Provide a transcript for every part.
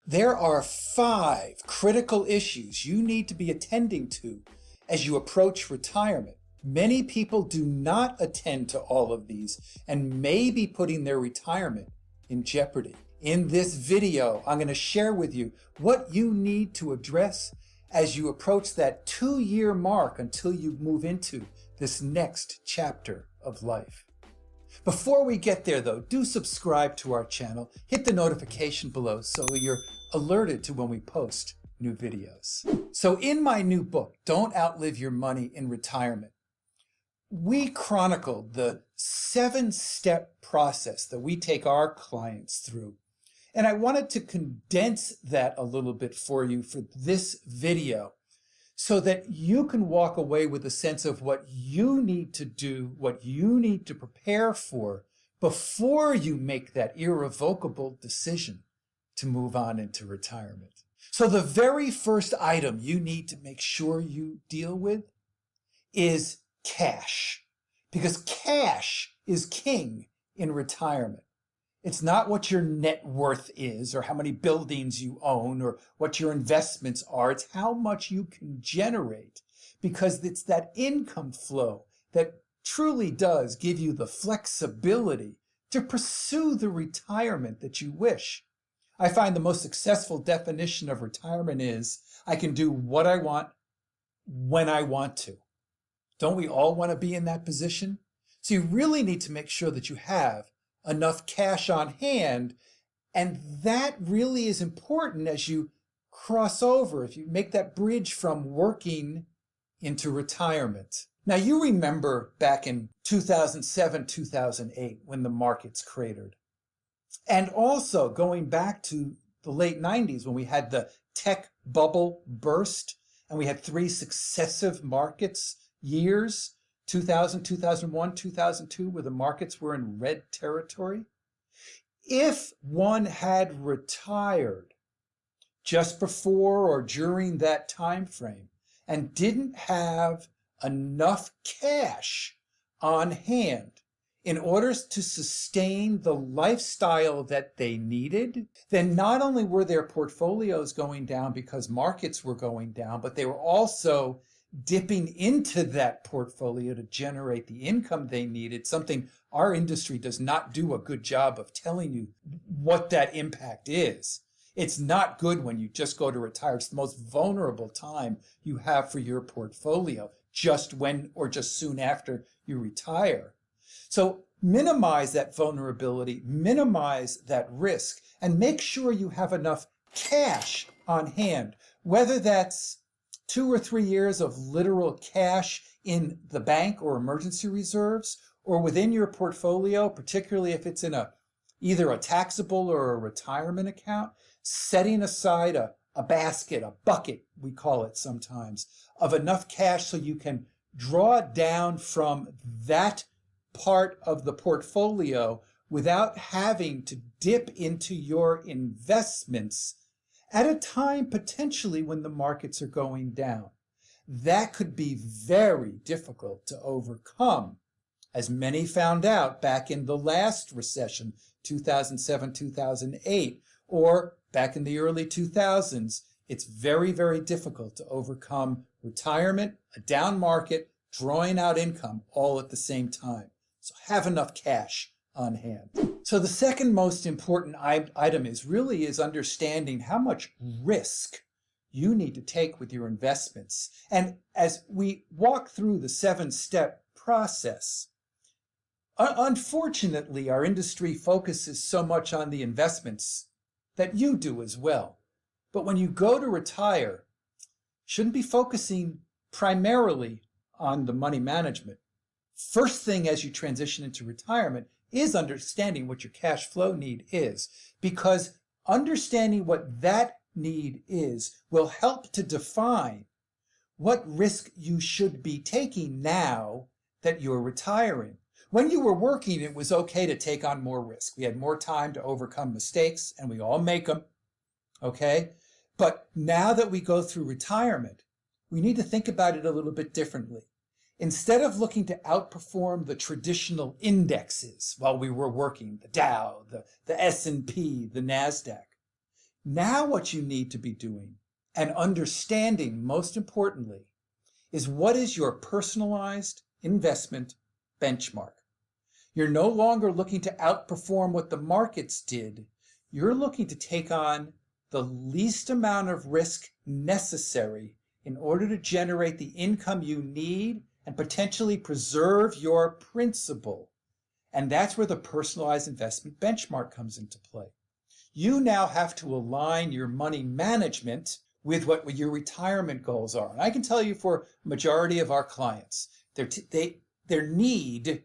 There are 5 critical issues you need to be attending to as you approach retirement. Many people do not attend to all of these and may be putting their retirement in jeopardy. In this video, I'm going to share with you what you need to address as you approach that 2-year mark until you move into this next chapter of life. Before we get there though, do subscribe to our channel, hit the notification below so you're alerted to when we post new videos. So in my new book, Don't Outlive Your Money in Retirement, we chronicled the 7-step process that we take our clients through. And I wanted to condense that a little bit for you for this video so that you can walk away with a sense of what you need to do, what you need to prepare for before you make that irrevocable decision to move on into retirement. So the very first item you need to make sure you deal with is cash, because cash is king in retirement. It's not what your net worth is or how many buildings you own or what your investments are. It's how much you can generate, because it's that income flow that truly does give you the flexibility to pursue the retirement that you wish. I find the most successful definition of retirement is I can do what I want when I want to. Don't we all want to be in that position? So you really need to make sure that you have enough cash on hand, and that really is important as you cross over, if you make that bridge from working into retirement. Now you remember back in 2007, 2008 when the markets cratered, and also going back to the late 90s when we had the tech bubble burst and we had 3 successive markets years, 2000, 2001, 2002, where the markets were in red territory. If one had retired just before or during that time frame and didn't have enough cash on hand in order to sustain the lifestyle that they needed, then not only were their portfolios going down because markets were going down, but they were also dipping into that portfolio to generate the income they needed, something our industry does not do a good job of telling you what that impact is. It's not good when you just go to retire. It's the most vulnerable time you have for your portfolio, just when or just soon after you retire. So minimize that vulnerability, minimize that risk, and make sure you have enough cash on hand, whether that's 2 or 3 years of literal cash in the bank or emergency reserves, or within your portfolio, particularly if it's in either a taxable or a retirement account, setting aside a basket, a bucket, we call it sometimes, of enough cash so you can draw down from that part of the portfolio without having to dip into your investments at a time potentially when the markets are going down. That could be very difficult to overcome, as many found out back in the last recession, 2007, 2008, or back in the early 2000s. It's very, very difficult to overcome retirement, a down market, drawing out income all at the same time. So have enough cash on hand. So the second most important item is understanding how much risk you need to take with your investments. And as we walk through the 7-step process, unfortunately, our industry focuses so much on the investments that you do as well. But when you go to retire, shouldn't be focusing primarily on the money management. First thing as you transition into retirement is understanding what your cash flow need is, because understanding what that need is will help to define what risk you should be taking now that you're retiring. When you were working, it was okay to take on more risk. We had more time to overcome mistakes, and we all make them, okay? But now that we go through retirement, we need to think about it a little bit differently. Instead of looking to outperform the traditional indexes while we were working, the Dow, the S&P, the NASDAQ, Now what you need to be doing and understanding, most importantly, is what is your personalized investment benchmark. You're no longer looking to outperform what the markets did. You're looking to take on the least amount of risk necessary in order to generate the income you need and potentially preserve your principal. And that's where the personalized investment benchmark comes into play. You now have to align your money management with what your retirement goals are. And I can tell you for a majority of our clients, their need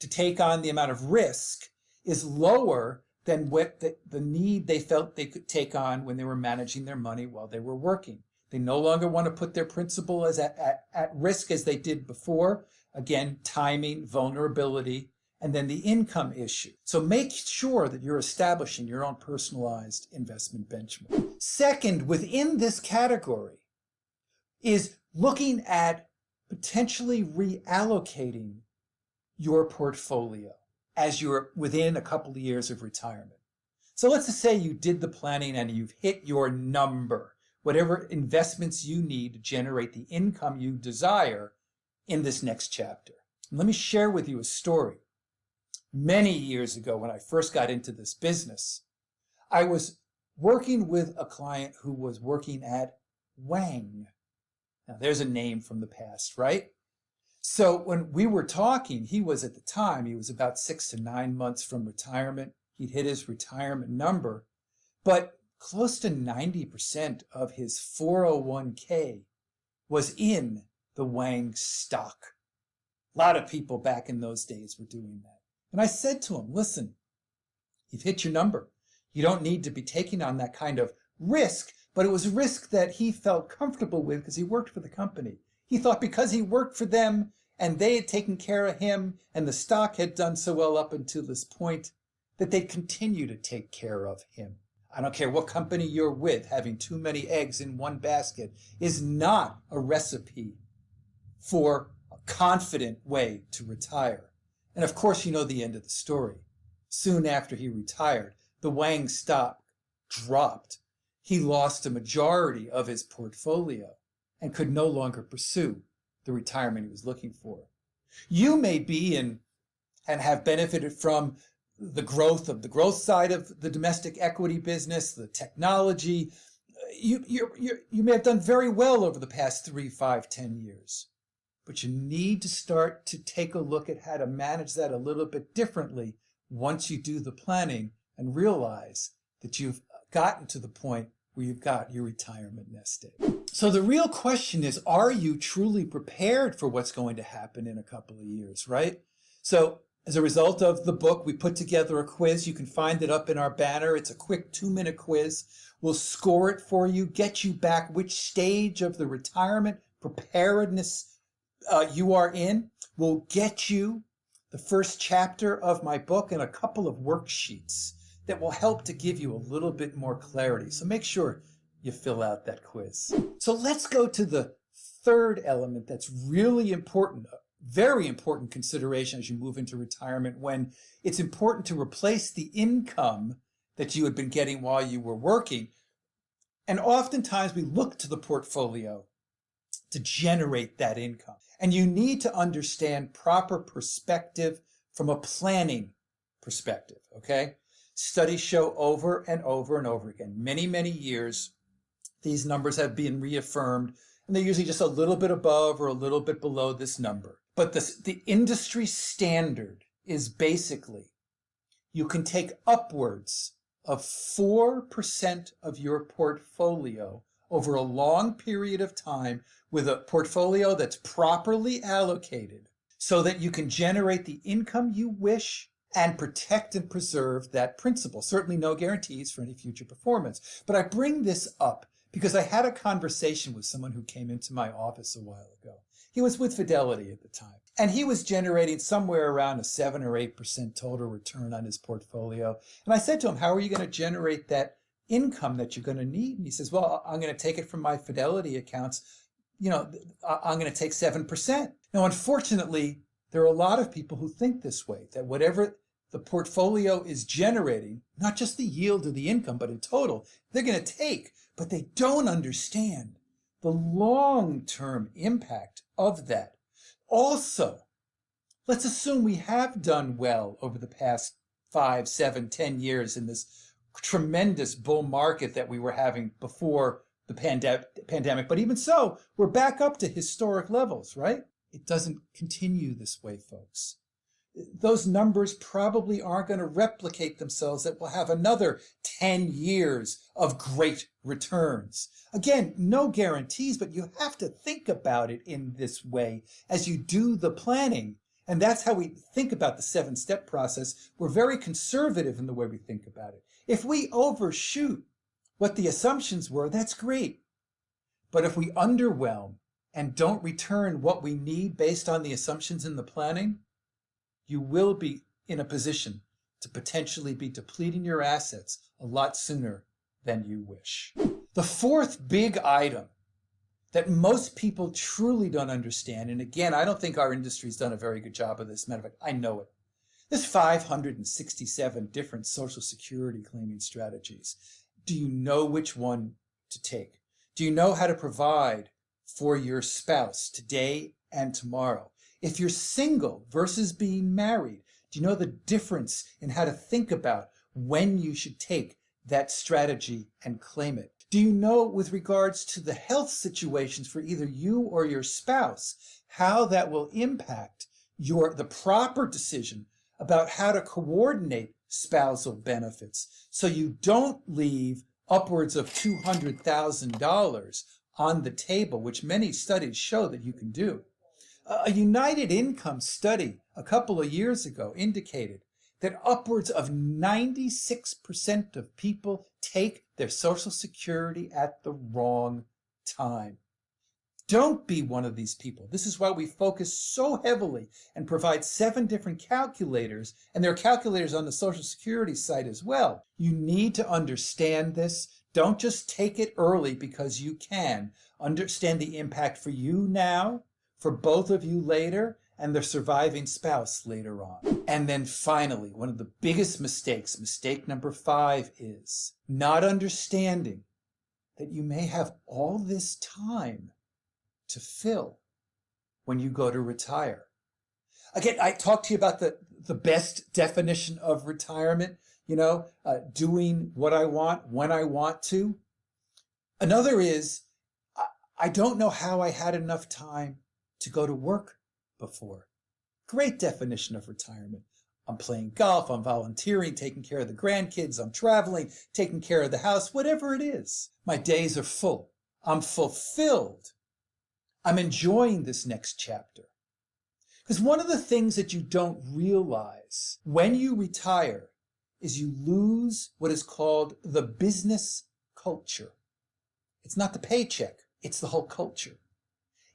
to take on the amount of risk is lower than what the need they felt they could take on when they were managing their money while they were working. They no longer want to put their principal as at risk as they did before. Again, timing, vulnerability, and then the income issue. So make sure that you're establishing your own personalized investment benchmark. Second, within this category is looking at potentially reallocating your portfolio as you're within a couple of years of retirement. So let's just say you did the planning and you've hit your number, whatever investments you need to generate the income you desire in this next chapter. And let me share with you a story. Many years ago, when I first got into this business, I was working with a client who was working at Wang. Now, there's a name from the past, right? So when we were talking, he was at the time, he was about 6 to 9 months from retirement. He'd hit his retirement number, but close to 90% of his 401k was in the Wang stock. A lot of people back in those days were doing that. And I said to him, listen, you've hit your number. You don't need to be taking on that kind of risk, but it was a risk that he felt comfortable with because he worked for the company. He thought because he worked for them and they had taken care of him and the stock had done so well up until this point that they'd continue to take care of him. I don't care what company you're with, having too many eggs in one basket is not a recipe for a confident way to retire. And of course, you know the end of the story. Soon after he retired, the Wang stock dropped. He lost a majority of his portfolio and could no longer pursue the retirement he was looking for. You may be in and have benefited from the growth side of the domestic equity business, the technology. You may have done very well over the past 3, 5, 10 years. But you need to start to take a look at how to manage that a little bit differently once you do the planning and realize that you've gotten to the point where you've got your retirement nest egg. So the real question is, are you truly prepared for what's going to happen in a couple of years, right? So as a result of the book, we put together a quiz. You can find it up in our banner. It's a quick 2-minute quiz. We'll score it for you, get you back which stage of the retirement preparedness you are in. We'll get you the first chapter of my book and a couple of worksheets that will help to give you a little bit more clarity. So make sure you fill out that quiz. So let's go to the third element that's really important, a very important consideration as you move into retirement, when it's important to replace the income that you had been getting while you were working. And oftentimes we look to the portfolio to generate that income. And you need to understand proper perspective from a planning perspective, okay? Studies show over and over and over again, many, many years, these numbers have been reaffirmed, and they're usually just a little bit above or a little bit below this number. But the industry standard is basically you can take upwards of 4% of your portfolio over a long period of time with a portfolio that's properly allocated so that you can generate the income you wish and protect and preserve that principal. Certainly no guarantees for any future performance. But I bring this up because I had a conversation with someone who came into my office a while ago. He was with Fidelity at the time, and he was generating somewhere around a 7 or 8% total return on his portfolio. And I said to him, how are you going to generate that income that you're going to need? And he says, well, I'm going to take it from my Fidelity accounts. You know, I'm going to take 7%. Now, unfortunately, there are a lot of people who think this way, that whatever the portfolio is generating, not just the yield or the income, but in total, they're going to take, but they don't understand the long-term impact of that. Also, let's assume we have done well over the past 5, 7, 10 years in this tremendous bull market that we were having before the pandemic. But even so, we're back up to historic levels, right? It doesn't continue this way, folks. Those numbers probably aren't going to replicate themselves, that we'll have another 10 years of great returns. Again, no guarantees, but you have to think about it in this way as you do the planning. And that's how we think about the 7-step process. We're very conservative in the way we think about it. If we overshoot what the assumptions were, that's great. But if we underwhelm and don't return what we need based on the assumptions in the planning, you will be in a position to potentially be depleting your assets a lot sooner than you wish. The fourth big item that most people truly don't understand, and again, I don't think our industry's done a very good job of this. Matter of fact, I know it. There's 567 different Social Security claiming strategies. Do you know which one to take? Do you know how to provide for your spouse today and tomorrow? If you're single versus being married, do you know the difference in how to think about when you should take that strategy and claim it? Do you know, with regards to the health situations for either you or your spouse, how that will impact the proper decision about how to coordinate spousal benefits so you don't leave upwards of $200,000 on the table, which many studies show that you can do? A United Income study a couple of years ago indicated that upwards of 96% of people take their Social Security at the wrong time. Don't be one of these people. This is why we focus so heavily and provide 7 different calculators, and there are calculators on the Social Security site as well. You need to understand this. Don't just take it early because you can. Understand the impact for you now, for both of you later, and the surviving spouse later on. And then finally, one of the biggest mistakes, mistake number 5, is not understanding that you may have all this time to fill when you go to retire. Again, I talked to you about the best definition of retirement, doing what I want when I want to. Another is, I don't know how I had enough time to go to work before. Great definition of retirement. I'm playing golf, I'm volunteering, taking care of the grandkids, I'm traveling, taking care of the house, whatever it is. My days are full. I'm fulfilled. I'm enjoying this next chapter. Because one of the things that you don't realize when you retire is you lose what is called the business culture. It's not the paycheck, it's the whole culture.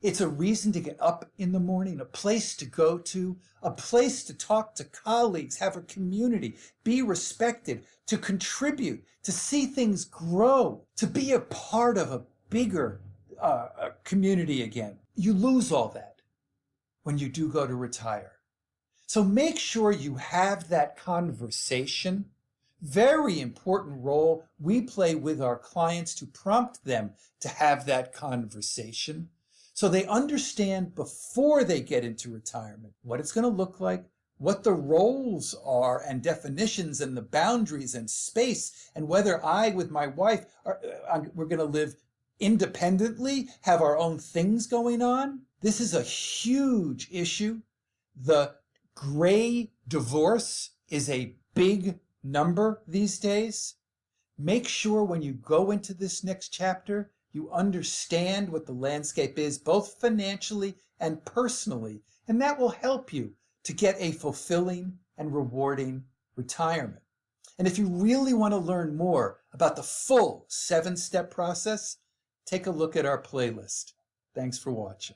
It's a reason to get up in the morning, a place to go to, a place to talk to colleagues, have a community, be respected, to contribute, to see things grow, to be a part of a bigger community again. You lose all that when you do go to retire. So make sure you have that conversation. Very important role we play with our clients to prompt them to have that conversation, so they understand before they get into retirement what it's going to look like, what the roles are and definitions and the boundaries and space, and whether I, with my wife, we're going to live independently, have our own things going on. This is a huge issue. The gray divorce is a big number these days. Make sure when you go into this next chapter, you understand what the landscape is, both financially and personally, and that will help you to get a fulfilling and rewarding retirement. And if you really want to learn more about the full 7-step process, take a look at our playlist. Thanks for watching.